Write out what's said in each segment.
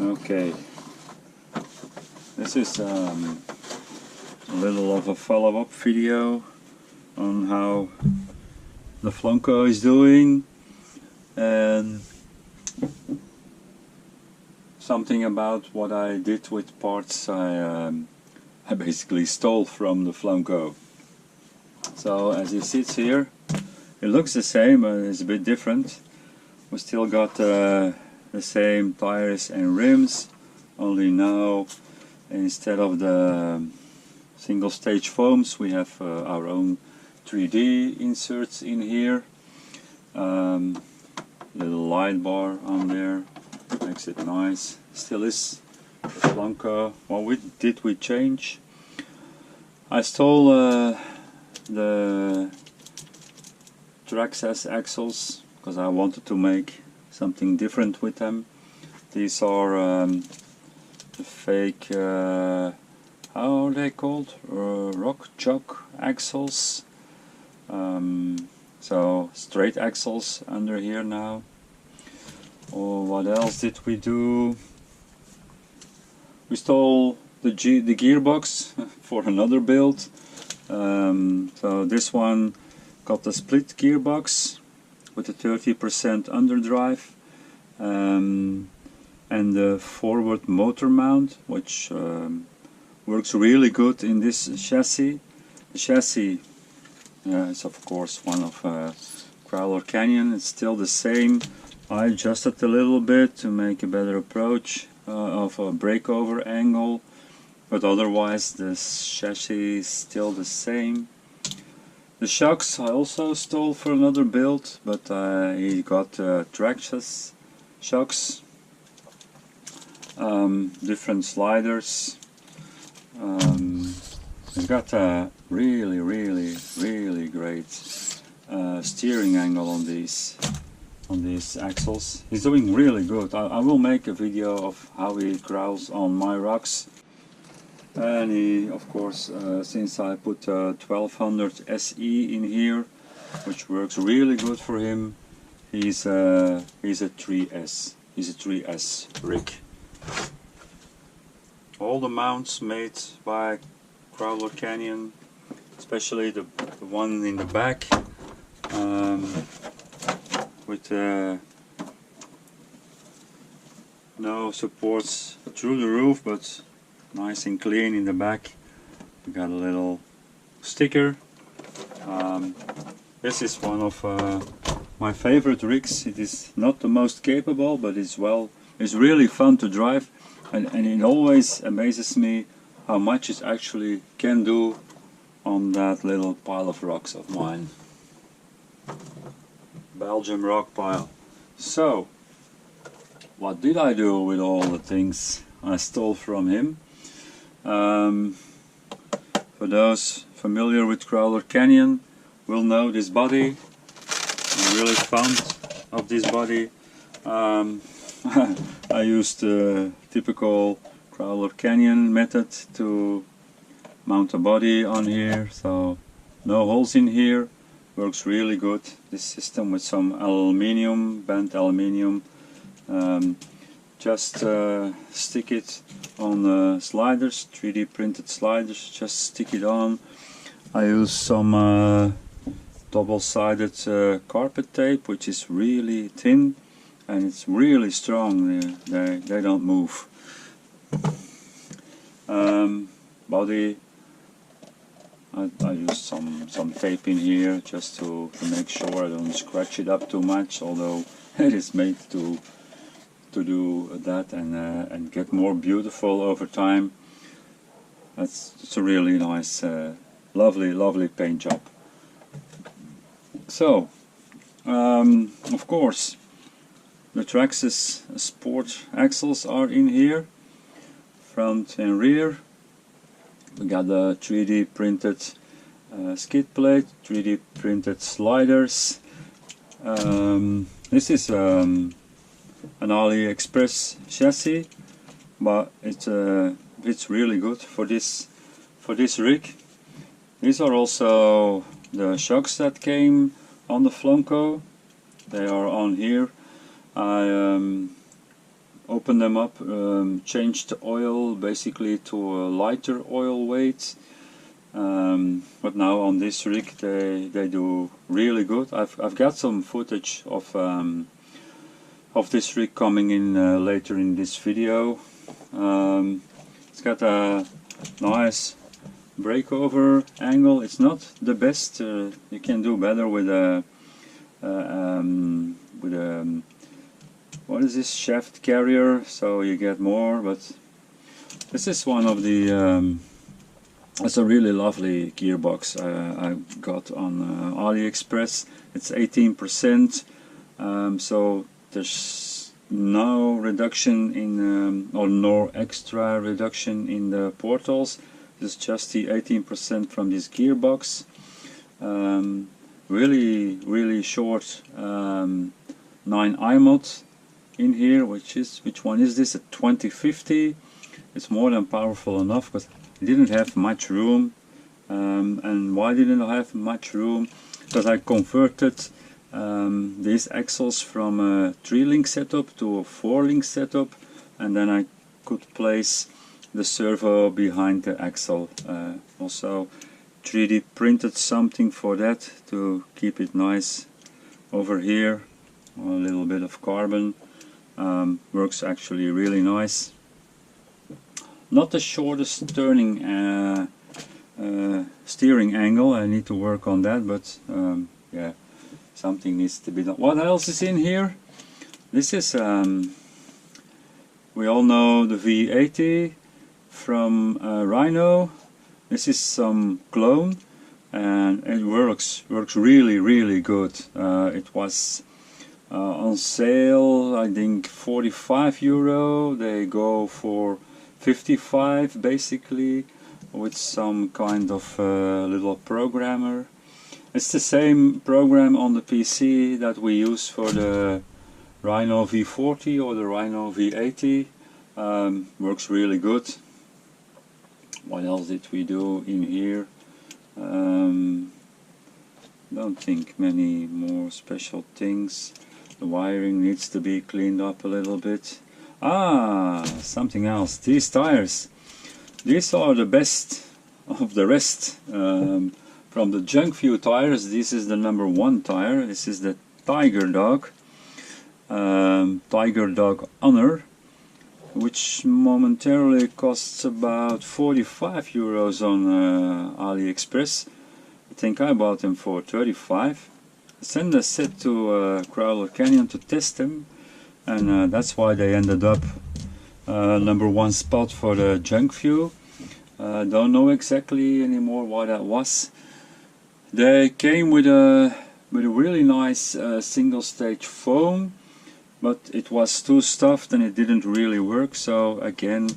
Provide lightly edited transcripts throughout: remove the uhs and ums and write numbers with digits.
Okay, this is a little of a follow-up video on how the Flonco is doing, and something about what I did with parts I basically stole from the Flonco. So as it sits here, it looks the same, but it's a bit different. We still got the same tires and rims, only now instead of the single stage foams we have our own 3D inserts in here. Little light bar on there makes it nice. Still is the Flonco. What did we change? I stole the Traxxas axles because I wanted to make something different with them. These are the fake, how are they called? Rock chuck axles. So straight axles under here now. Oh, what else did we do? We stole the gearbox for another build. So this one got the split gearbox with a 30% underdrive and the forward motor mount, which works really good in this chassis. The chassis is of course one of Crawler Canyon. It's still the same. I adjusted a little bit to make a better approach of a breakover angle, but otherwise the chassis is still the same. The shocks I also stole for another build, but he got Traxxas shocks, different sliders. He's got a really great steering angle on these axles. He's doing really good. I will make a video of how he crawls on my rocks. And he, of course, since I put 1200 SE in here, which works really good for him, he's a 3S. He's a 3S rig. All the mounts made by Crawler Canyon, especially the one in the back, with no supports through the roof, but nice and clean in the back. We got a little sticker. This is one of my favorite rigs. It is not the most capable, but it's really fun to drive, and it always amazes me how much it actually can do on that little pile of rocks of mine. Belgium rock pile. So, what did I do with all the things I stole from him? For those familiar with Crawler Canyon will know this body. I'm really fond of this body. I used the typical Crawler Canyon method to mount a body on here, so no holes in here. Works really good, this system, with some aluminium, bent aluminium. Just stick it on the sliders, 3D printed sliders, just stick it on. I use some double-sided carpet tape, which is really thin and it's really strong. They don't move. Body, I use some tape in here just to make sure I don't scratch it up too much, although it is made to do that and get more beautiful over time. It's a really nice, lovely paint job. So, of course, the Traxxas Sport axles are in here, front and rear. We got the 3D printed skid plate, 3D printed sliders. This is an AliExpress chassis, but it's really good for this rig. These are also the shocks that came on the Flonco. They are on here. I opened them up, changed the oil basically to a lighter oil weight. But now on this rig they do really good. I've got some footage of this rig coming in later in this video. It's got a nice breakover angle. It's not the best. You can do better with a what is this, shaft carrier, so you get more. But this is one of the it's a really lovely gearbox I got on AliExpress. It's 18%, so there's no reduction in or no extra reduction in the portals. It's just the 18% from this gearbox. Really short 9i mod in here. Which one is this? A 2050. It's more than powerful enough, but it didn't have much room. And why didn't I have much room? Because I converted these axles from a 3-link setup to a 4-link setup, and then I could place the servo behind the axle. Also 3D printed something for that to keep it nice over here. A little bit of carbon. Works actually really nice. Not the shortest turning steering angle. I need to work on that, but yeah, something needs to be done. What else is in here? This is we all know the V80 from Rhino. This is some clone, and it works really good. It was on sale, I think €45. They go for 55 basically, with some kind of little programmer. It's the same program on the PC that we use for the Rhino V40 or the Rhino V80. Works really good. What else did we do in here? Don't think many more special things. The wiring needs to be cleaned up a little bit. Something else. These tires. These are the best of the rest. From the junk view tires, this is the number 1 tire. This is the Tiger Dog. Tiger Dog Honor, which momentarily costs about €45 on AliExpress. I think I bought them for 35. I sent a set to Crowler Canyon to test them, and that's why they ended up number 1 spot for the junk view. Don't know exactly anymore why that was. They came with a really nice single stage foam, but it was too stuffed and it didn't really work. So again,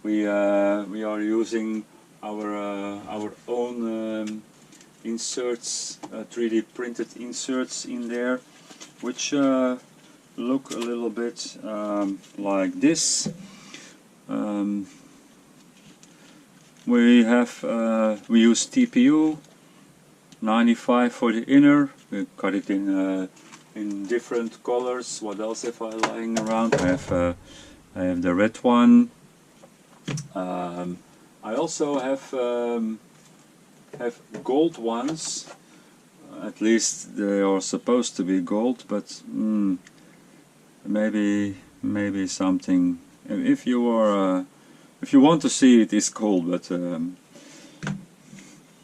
we are using our own inserts, 3D printed inserts in there, which look a little bit like this. We use TPU 95 for the inner. We cut it in different colors. What else have I lying around? I have the red one. I also have gold ones. At least they are supposed to be gold, but maybe something. If you want to see it, is gold, but.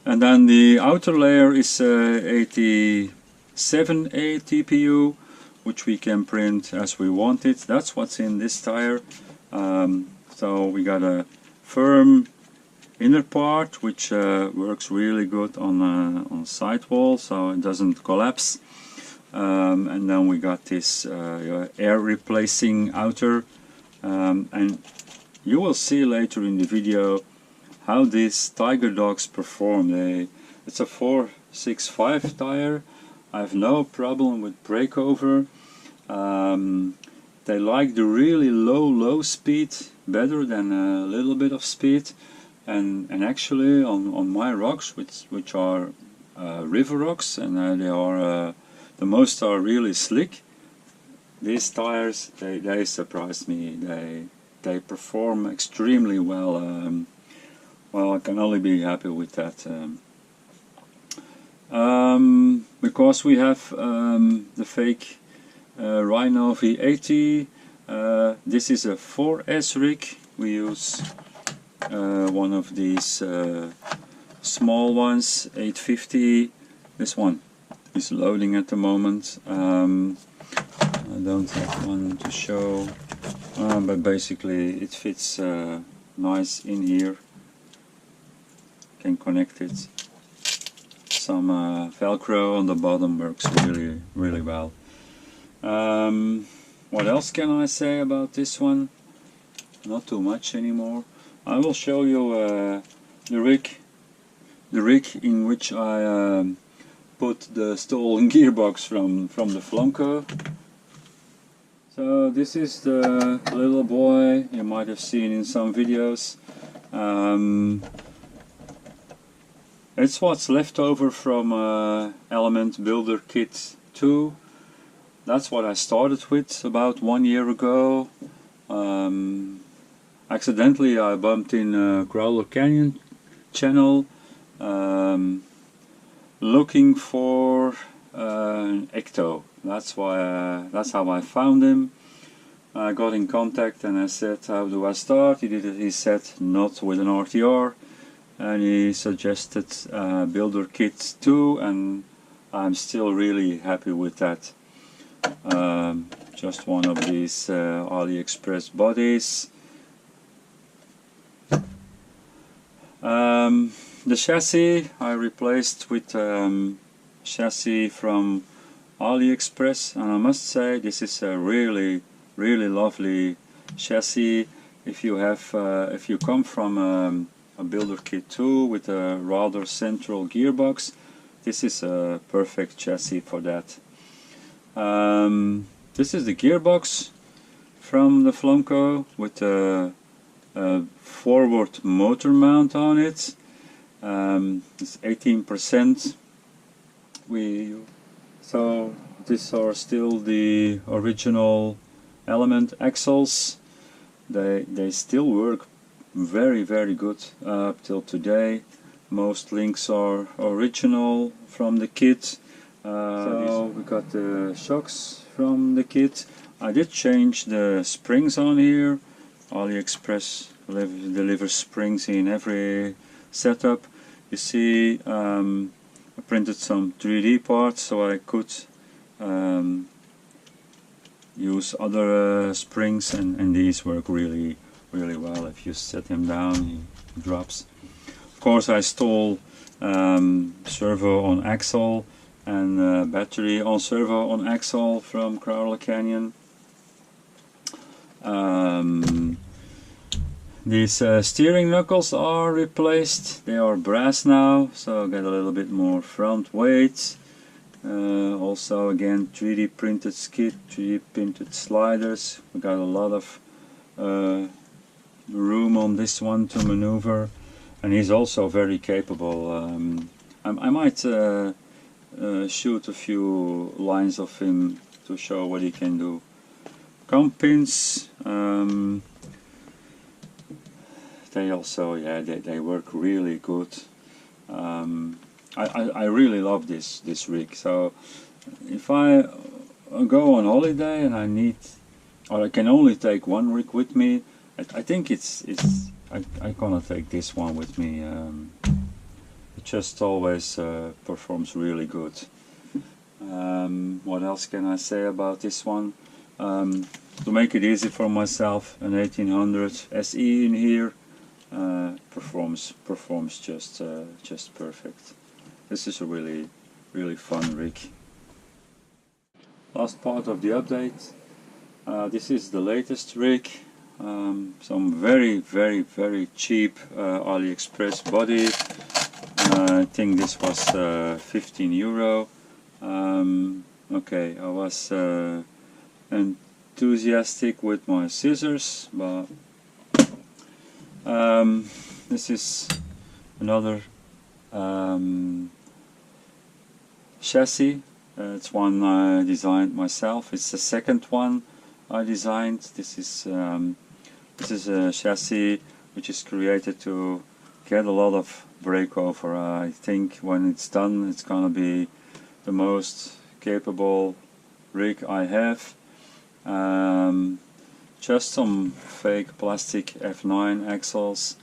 And then the outer layer is 87A TPU, which we can print as we want it. That's what's in this tire. So we got a firm inner part, which works really good on sidewall, so it doesn't collapse. And then we got this air replacing outer, and you will see later in the video how these Tiger Dogs perform. It's a 465 tire. I have no problem with breakover. They like the really low speed better than a little bit of speed. And actually on my rocks, which are river rocks, and they are the most are really slick, these tires, they surprised me. They perform extremely well. Well, I can only be happy with that. Because we have the fake Rhino V80. This is a 4S rig. We use one of these small ones, 850. This one is loading at the moment. I don't have one to show, but basically it fits nice in here. Can connect it. Some Velcro on the bottom works really well. What else can I say about this one? Not too much anymore. I will show you the rig in which I put the stolen gearbox from the Flonco. So this is the little boy you might have seen in some videos. It's what's left over from Element Builder Kit 2. That's what I started with about 1 year ago. Accidentally I bumped in Crawler Canyon channel looking for an Ecto. That's how I found him. I got in contact and I said, how do I start? He said not with an RTR, and he suggested Builder Kit 2, and I'm still really happy with that. Just one of these AliExpress bodies. The chassis I replaced with chassis from AliExpress, and I must say this is a really lovely chassis. If you come from a Builder Kit 2 with a rather central gearbox, this is a perfect chassis for that. This is the gearbox from the Flonco with a forward motor mount on it. It's 18%. So these are still the original Element axles. They still work very good up till today. Most links are original from the kit. So we got the shocks from the kit. I did change the springs on here. AliExpress delivers springs in every setup. You see, I printed some 3D parts so I could use other springs, and these work really well. If you set him down, he drops. Of course, I stole servo on axle and battery on servo on axle from Crawler Canyon. These steering knuckles are replaced. They are brass now, so I get a little bit more front weight. Also again 3D printed skid, 3D printed sliders. We got a lot of room on this one to maneuver, and he's also very capable. I might shoot a few lines of him to show what he can do. Comp pins, they also, yeah, they work really good. I really love this rig. So if I go on holiday and I need, or I can only take one rig with me, I think I'm gonna take this one with me. It just always performs really good. What else can I say about this one? To make it easy for myself, an 1800 SE in here performs just perfect. This is a really fun rig. Last part of the update. This is the latest rig. Some very cheap AliExpress body. I think this was 15 euro. Okay, I was enthusiastic with my scissors, but this is another chassis It's one I designed myself. It's the second one I designed. This is a chassis which is created to get a lot of breakover. I think when it's done, it's gonna be the most capable rig I have. Just some fake plastic F9 axles,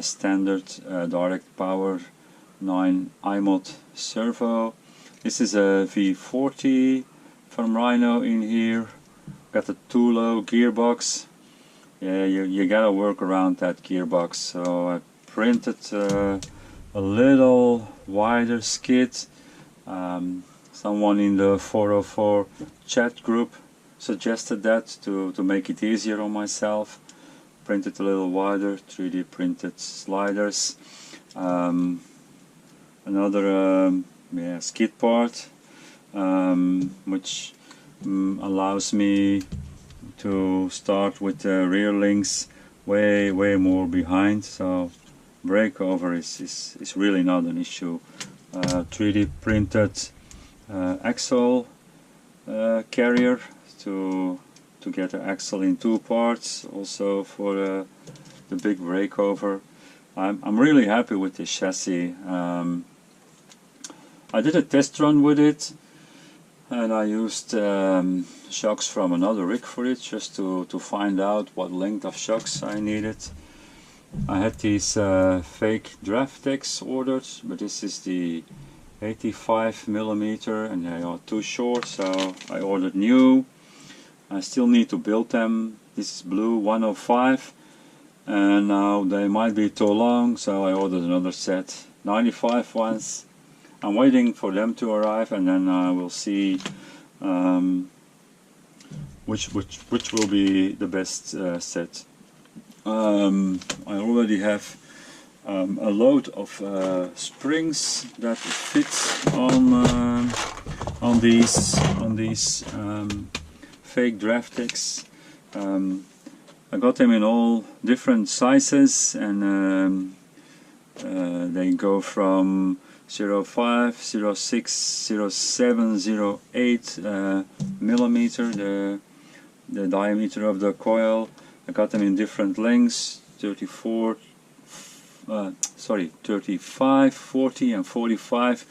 standard direct power 9 iMod servo. This is a V40 from Rhino in here. Got a too low gearbox. Yeah, you gotta work around that gearbox. So I printed a little wider skid. Someone in the 404 chat group suggested that to make it easier on myself. Printed a little wider, 3D printed sliders. Another skid part, which allows me to start with the rear links way more behind, so breakover is really not an issue. 3D printed axle carrier to get the axle in two parts, also for the big breakover. I'm really happy with this chassis. I did a test run with it, and I used shocks from another rig for it, just to find out what length of shocks I needed. I had these fake Draftex ordered, but this is the 85mm and they are too short, so I ordered new. I still need to build them. This is blue 105, and now they might be too long, so I ordered another set, 95 ones. I'm waiting for them to arrive, and then I will see which will be the best set. I already have a load of springs that fits on these fake Draftex. I got them in all different sizes, and they go from 0.5, 0.6, 0.7, 0.8 millimeter, the diameter of the coil. I got them in different lengths, 35, 40 and 45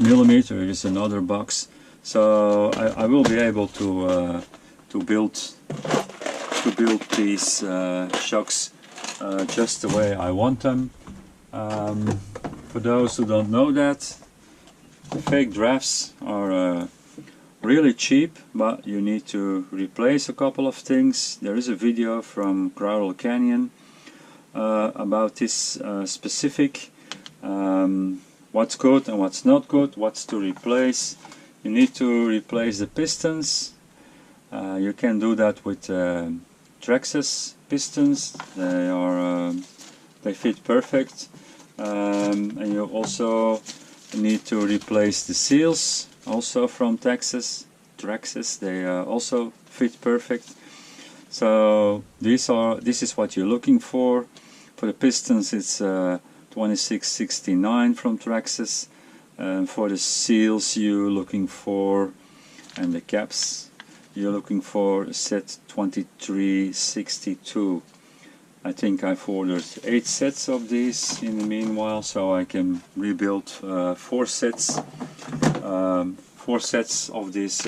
millimeter is another box. So I will be able to build these shocks just the way I want them. For those who don't know that, fake drafts are really cheap, but you need to replace a couple of things. There is a video from Crowdle Canyon about this specific, what's good and what's not good, what's to replace. You need to replace the pistons. You can do that with Traxxas pistons. They fit perfect. And you also need to replace the seals, also from Traxxas. They also fit perfect. So this is what you're looking for. For the pistons, it's 2669 from Traxxas. For the seals, you're looking for, and the caps, you're looking for set 2362. I think I've ordered 8 sets of these in the meanwhile, so I can rebuild 4 sets of these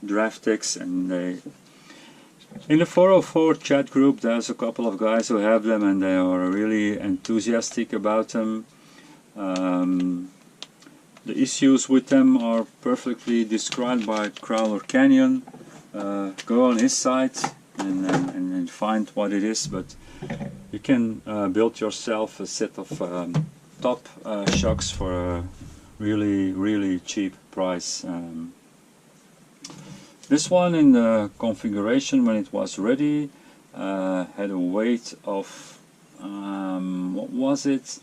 Draftex. And in the 404 chat group, there's a couple of guys who have them, and they are really enthusiastic about them. The issues with them are perfectly described by Crowdle Canyon. Go on his site and find what it is, but you can build yourself a set of top shocks for a really cheap price. This one, in the configuration when it was ready, had a weight of what was it,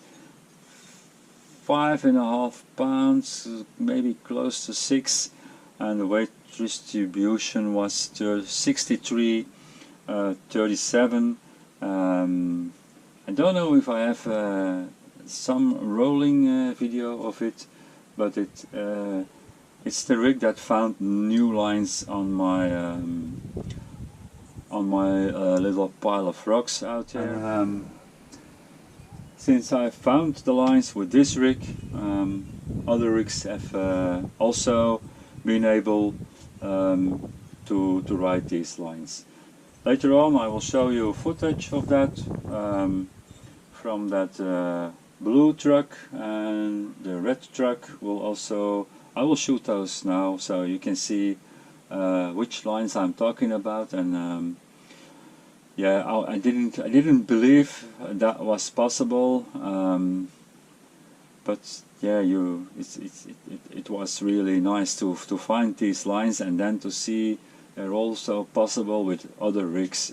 5.5 pounds, maybe close to 6, and the weight distribution was 63, 37. I don't know if I have some rolling video of it, but it's the rig that found new lines on my little pile of rocks out there. Since I found the lines with this rig, other rigs have also been able to write these lines. Later on I will show you footage of that from that blue truck, and the red truck will also, I will shoot those now so you can see which lines I'm talking about. And yeah, I didn't believe that was possible, but yeah, it was really nice to find these lines and then to see they're also possible with other rigs.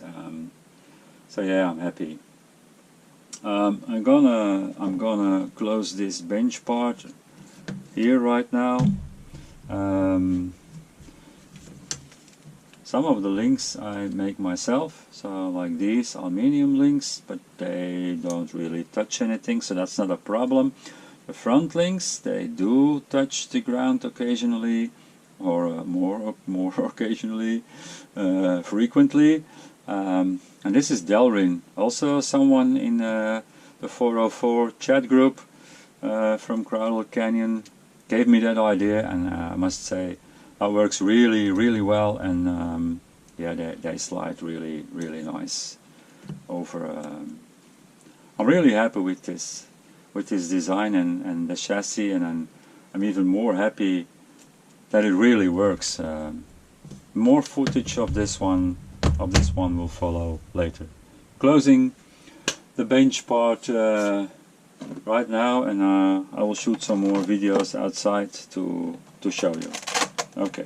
So yeah, I'm happy. I'm gonna close this bench part here right now. Some of the links I make myself, so like these aluminium links, but they don't really touch anything, so that's not a problem. The front links, they do touch the ground occasionally, or more occasionally, frequently. And this is Delrin, also someone in the 404 chat group from Crowdle Canyon gave me that idea, and I must say that works really well, and yeah, they slide really nice over. I'm really happy with this design and the chassis, and I'm even more happy that it really works. More footage of this one will follow later. Closing the bench part right now, and I will shoot some more videos outside to show you. Okay.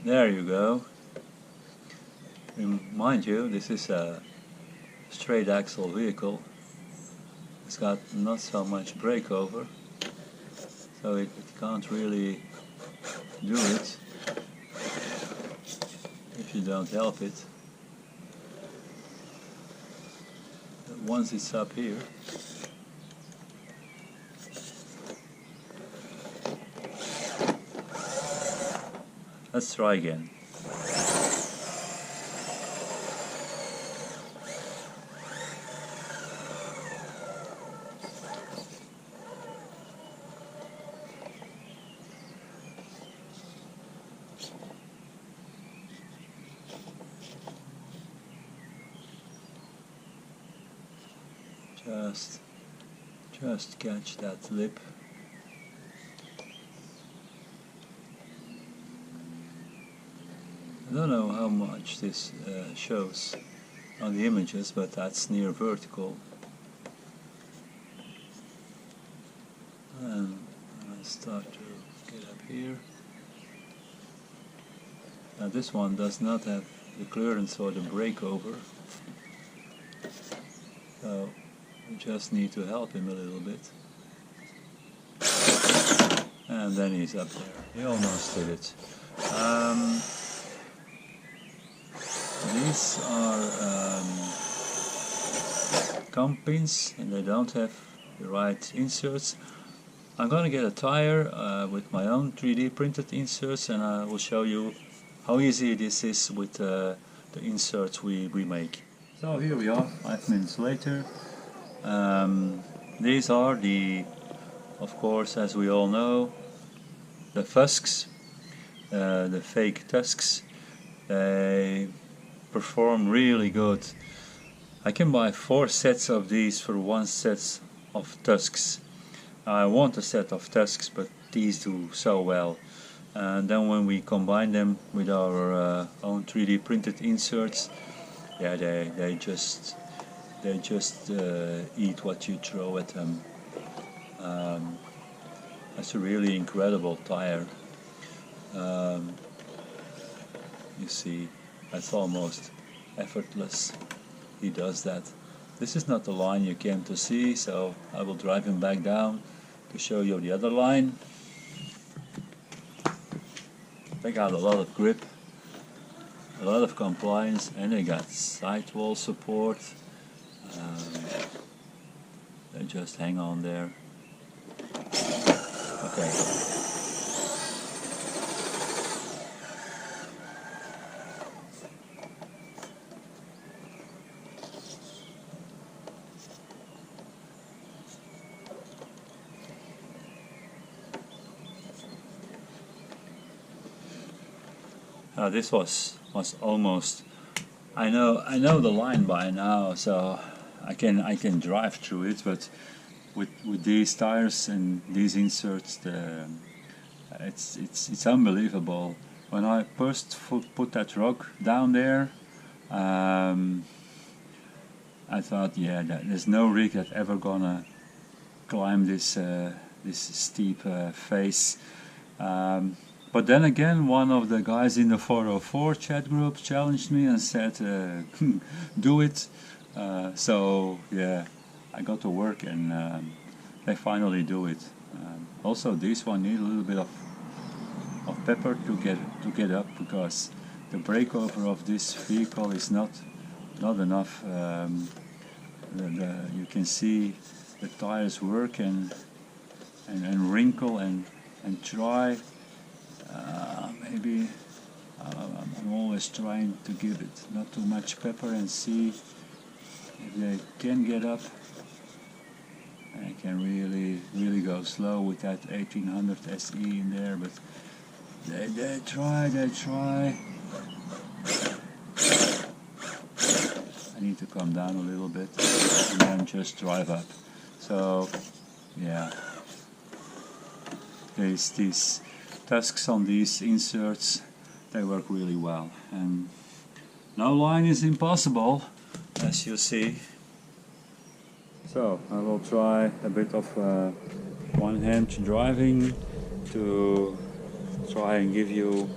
There you go. Mind you, this is a straight axle vehicle. It's got not so much breakover, so it can't really do it if you don't help it. But once it's up here, let's try again. Just catch that lip. I don't know how much this shows on the images, but that's near vertical. And I start to get up here. Now this one does not have the clearance or the breakover, so we just need to help him a little bit. And then he's up there. He almost did it. These are comp pins, and they don't have the right inserts. I'm gonna get a tire with my own 3D printed inserts, and I will show you how easy this is with the inserts we make. So here we are, 5 minutes later. These are of course, as we all know, the fusks, the fake tusks. They perform really good. I can buy 4 sets of these for 1 set of tusks. I want a set of tusks, but these do so well. and then when we combine them with our own 3D printed inserts, yeah, they just eat what you throw at them. That's a really incredible tire. You see, that's almost effortless. He does that. This is not the line you came to see, so I will drive him back down to show you the other line. They got a lot of grip, a lot of compliance, and they got sidewall support. They just hang on there. Okay. This was almost. I know the line by now, so I can drive through it. But with these tires and these inserts, it's unbelievable. When I first put that rock down there, I thought, yeah, there's no rig that's ever gonna climb this steep face. But then again, one of the guys in the 404 chat group challenged me and said, do it. So yeah, I got to work, and they finally do it. Also, this one needs a little bit of pepper to get up, because the breakover of this vehicle is not enough. You can see the tires work and wrinkle and dry. Maybe I'm always trying to give it not too much pepper and see if they can get up. I can really go slow with that 1800 SE in there, but they try. I need to come down a little bit and then just drive up. So yeah, these tusks on these inserts, they work really well, and no line is impossible, as you see. So I will try a bit of one-hand driving to try and give you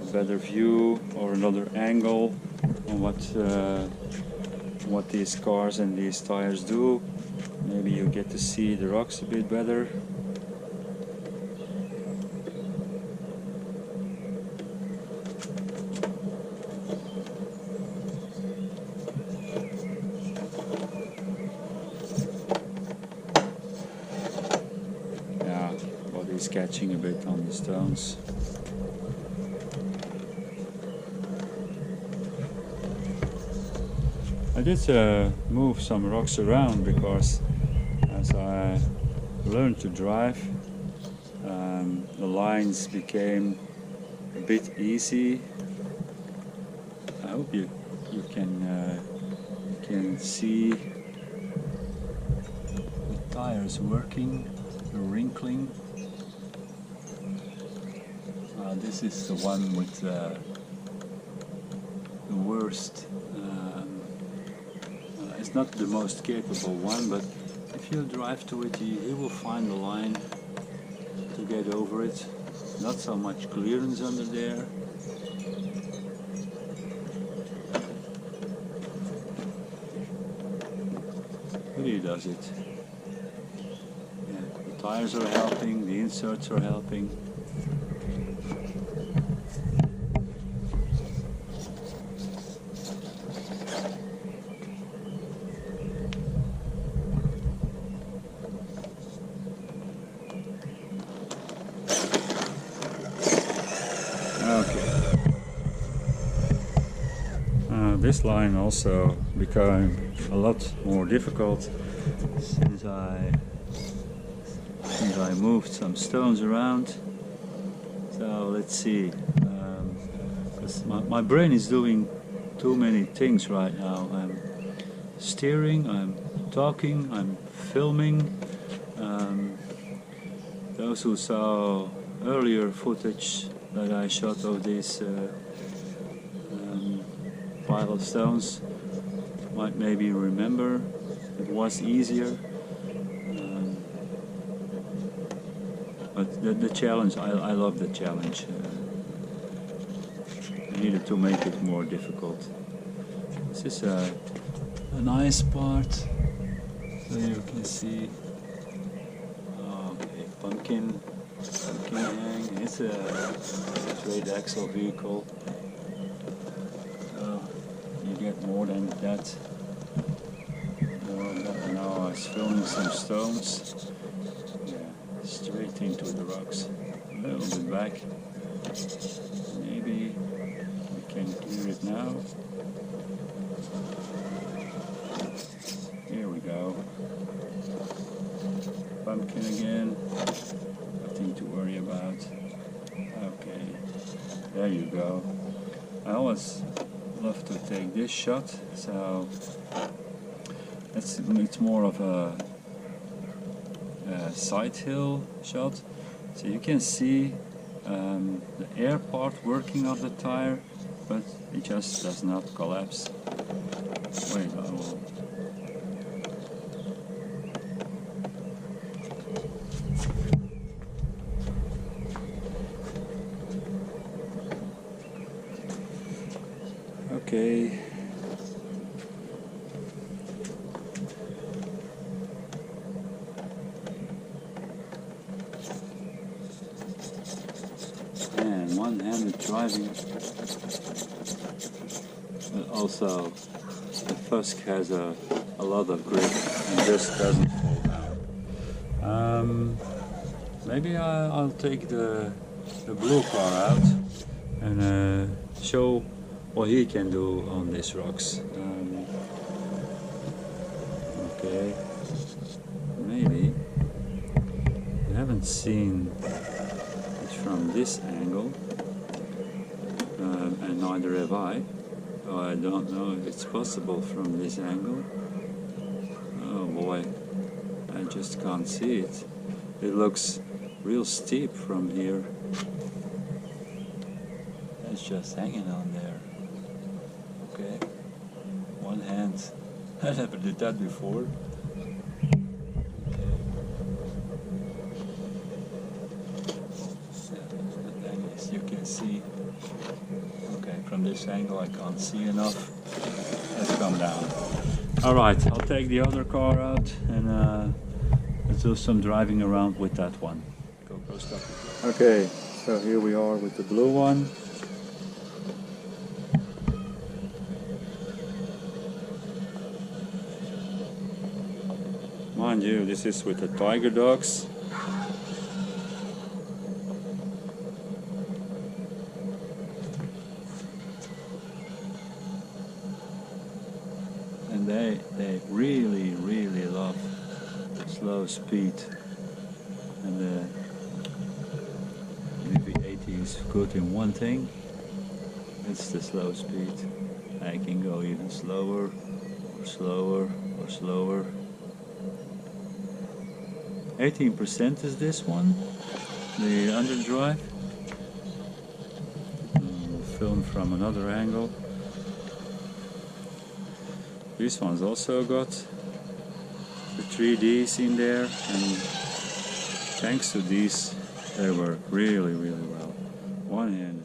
a better view or another angle on what these cars and these tires do. Maybe you get to see the rocks a bit better. Catching a bit on the stones. I did move some rocks around, because as I learned to drive, the lines became a bit easy. I hope you can see the tires working, the wrinkling. This is the one with the worst. It's not the most capable one, but if you drive to it, you will find the line to get over it. Not so much clearance under there. But he does it. Yeah, the tires are helping, the inserts are helping. This line also became a lot more difficult since I moved some stones around. So let's see, because my brain is doing too many things right now. I'm steering, I'm talking, I'm filming. Those who saw earlier footage that I shot of these pile of stones, might maybe remember it was easier. But the challenge, I love the challenge. I needed to make it more difficult. This is a nice part, so you can see. Okay, pumpkin hang. It's a straight axle vehicle. So you get more than that. Now I was filming some stones. Straight into the rocks, a little bit back. Maybe we can clear it now. Here we go. Pumpkin again. Nothing to worry about. Okay, there you go. I always love to take this shot, so it's more of a side hill shot, so you can see the air part working on the tire, but it just does not collapse. Wait, I will. Okay. And one-handed driving, but also the Fusk has a lot of grip and just doesn't fall down. Maybe I'll take the blue car out and show what he can do on these rocks. Okay, maybe you haven't seen from this angle, and neither have I, so I don't know if it's possible from this angle. Oh boy, I just can't see it. It looks real steep from here. It's just hanging on there. Okay, one hand. I never did that before. You can see, okay, from this angle I can't see enough. Let's come down. Alright, I'll take the other car out and let's do some driving around with that one. Go stop it. Okay, so here we are with the blue one. Mind you, this is with the Tiger Dogs. And they really love slow speed, and the VV80 is good in one thing, it's the slow speed. I can go even slower or slower or slower. 18% is this one, the underdrive. Filmed from another angle. This one's also got the 3Ds in there, and thanks to these they work really well. One-handed.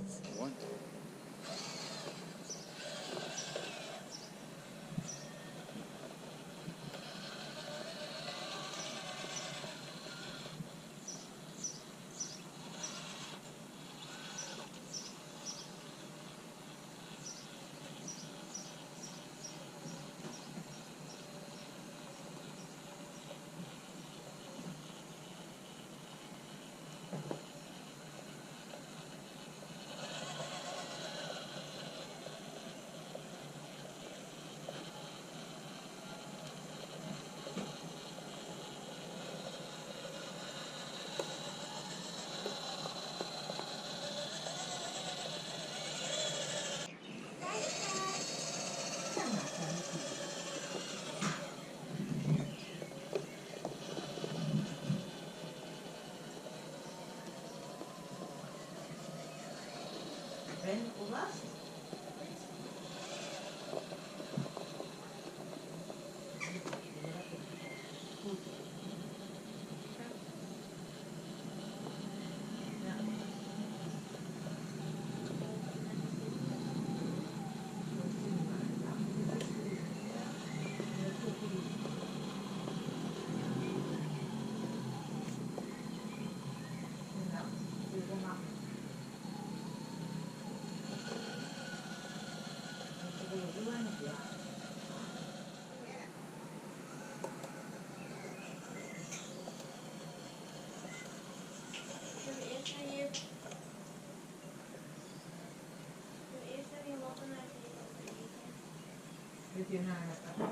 Vet je naar het apart?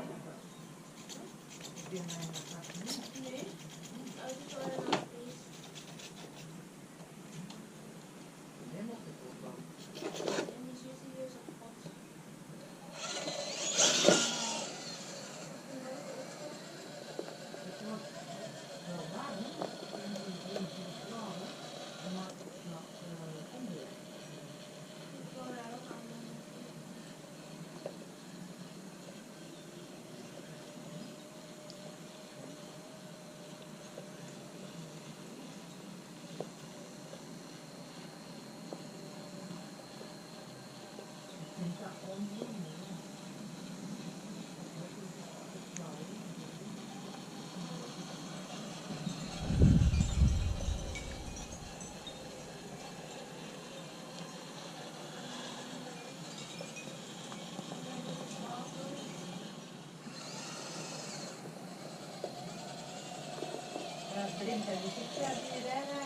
Vet je naar het apart? Nee. Als je zo een apart. Nee, mocht ik ook wel. En die zit hier zo kapot. Het wordt wel warm. En die 23 graden. Maar het is nog onweer. Ik wil daar ook aan doen. Drinken, dus ik ga die rijden.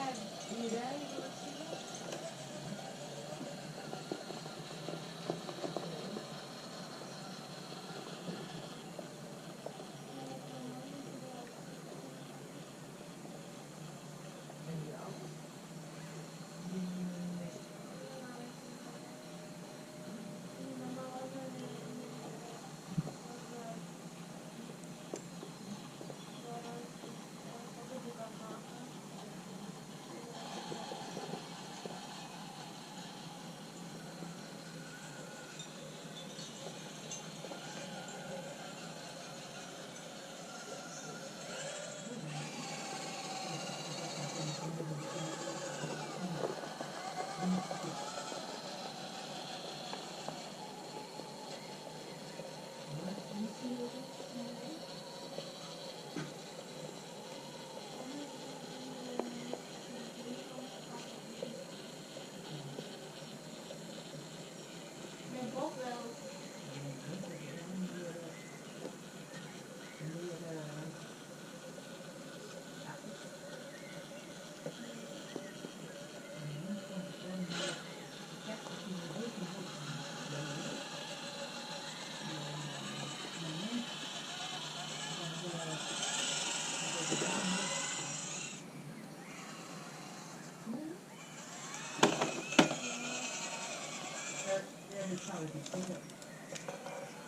zou het niet zeggen.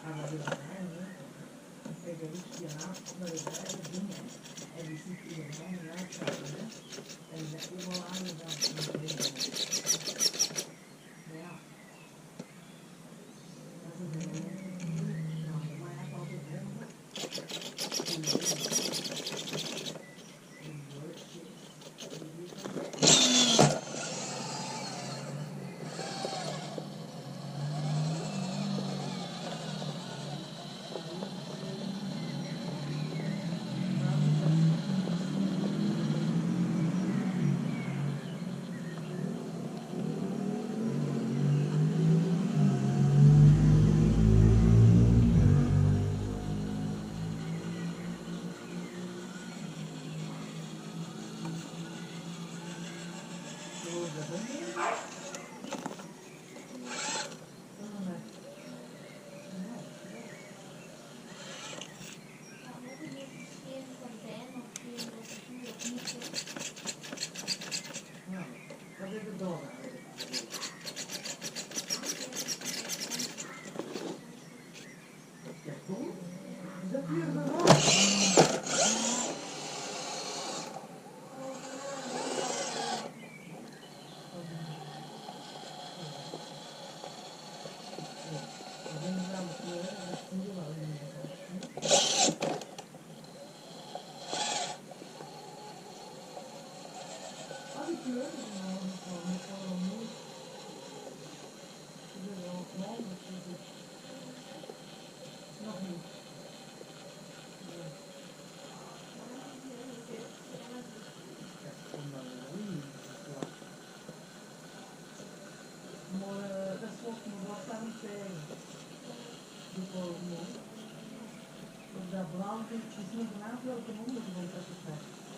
Maar wat is het eigenlijk? Kijk, er is hier een aantal van de bedrijven dingen. En die ziet iedereen eruit zaten. En die zijn overal aan de dag in de leven. Maar ja. Dat is een nou, maar hij heeft altijd helemaal. Dopo da blauw, ci sono un altro che non lo devo fare.